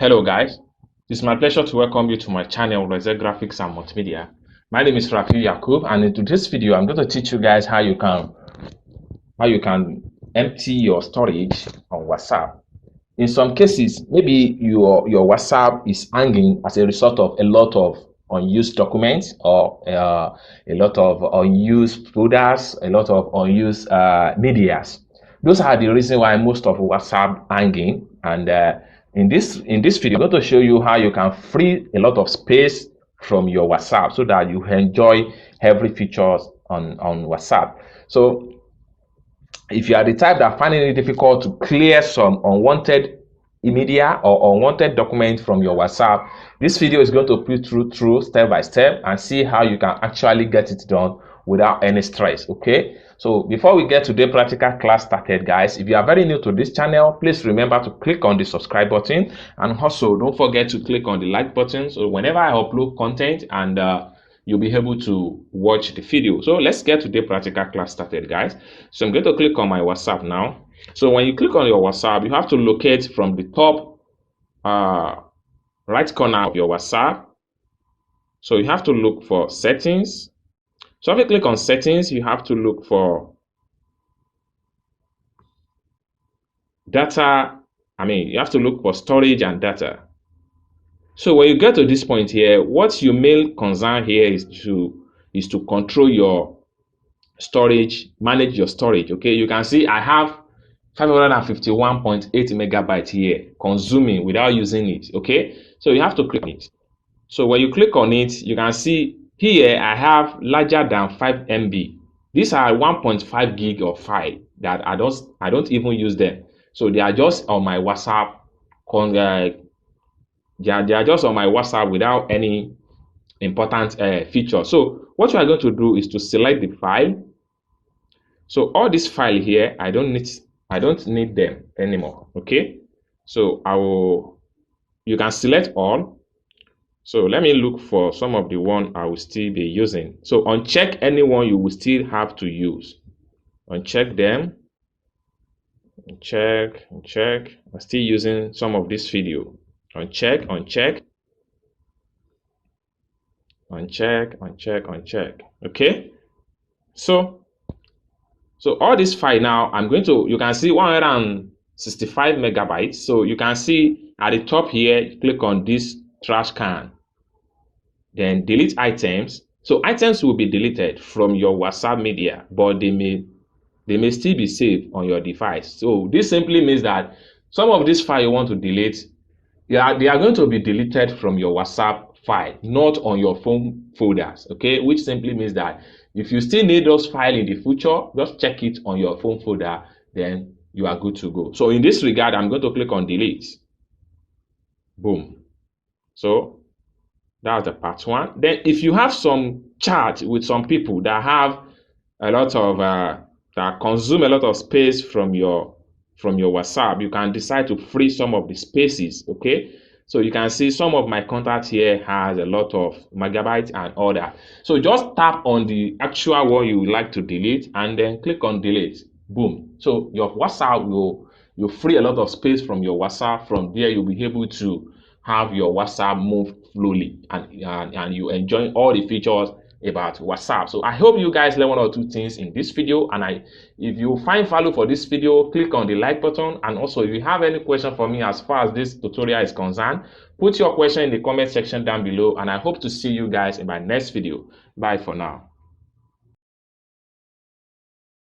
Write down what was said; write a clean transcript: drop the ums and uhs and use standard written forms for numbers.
Hello guys, it's my pleasure to welcome you to my channel Reset Graphics and Multimedia. My name is Rafi Yakub, and in this video I'm going to teach you guys how you can empty your storage on WhatsApp. In some cases, maybe your WhatsApp is hanging as a result of a lot of unused documents or a lot of unused folders, a lot of unused medias. Those are the reason why most of WhatsApp hanging. And in this video, I'm going to show you how you can free a lot of space from your WhatsApp so that you enjoy every features on WhatsApp. So if you are the type that finding it difficult to clear some unwanted media or unwanted document from your WhatsApp, this video is going to put through step by step and see how you can actually get it done without any stress. Okay, so before we get today's practical class started, guys, if you are very new to this channel, please remember to click on the subscribe button, and also don't forget to click on the like button so whenever I upload content and you'll be able to watch the video. So let's get today's practical class started, guys. So I'm going to click on my WhatsApp now. So when you click on your WhatsApp, you have to locate from the top right corner of your WhatsApp. So you have to look for settings. So if you click on settings, you have to look for data. You have to look for storage and data. So when you get to this point here, what your main concern here is to control your storage, manage your storage. Okay, you can see I have 551.8 megabytes here consuming without using it. Okay, so you have to click it. So when you click on it, you can see here I have larger than 5 MB. These are 1.5 gig of file that I don't even use them. So they are just on my WhatsApp. They are just on my WhatsApp without any important feature. So what you are going to do is to select the file. So all this file here, I don't need them anymore. Okay, so you can select all. So let me look for some of the one I will still be using. So uncheck anyone you will still have to use. Uncheck them. Uncheck. I'm still using some of this video. Uncheck. Okay, so all this file now, you can see 165 megabytes. So you can see at the top here, click on this trash can, then delete items. So items will be deleted from your WhatsApp media, but they may still be saved on your device. So this simply means that some of this file you want to delete, they are going to be deleted from your WhatsApp file, not on your phone folders. Okay, which simply means that if you still need those files in the future, just check it on your phone folder, then you are good to go. So in this regard, I'm going to click on delete. Boom. So that's the part one. Then if you have some chat with some people that have a lot of that consume a lot of space from your WhatsApp, you can decide to free some of the spaces. Okay, so you can see some of my contacts here has a lot of megabytes and all that. So just tap on the actual one you would like to delete and then click on delete. Boom. So your WhatsApp will free a lot of space from your WhatsApp. From there, you'll be able to have your WhatsApp move slowly and you enjoy all the features about WhatsApp. So I hope you guys learn one or two things in this video, and if you find value for this video, click on the like button. And also, if you have any question for me as far as this tutorial is concerned, put your question in the comment section down below, and I hope to see you guys in my next video. Bye for now.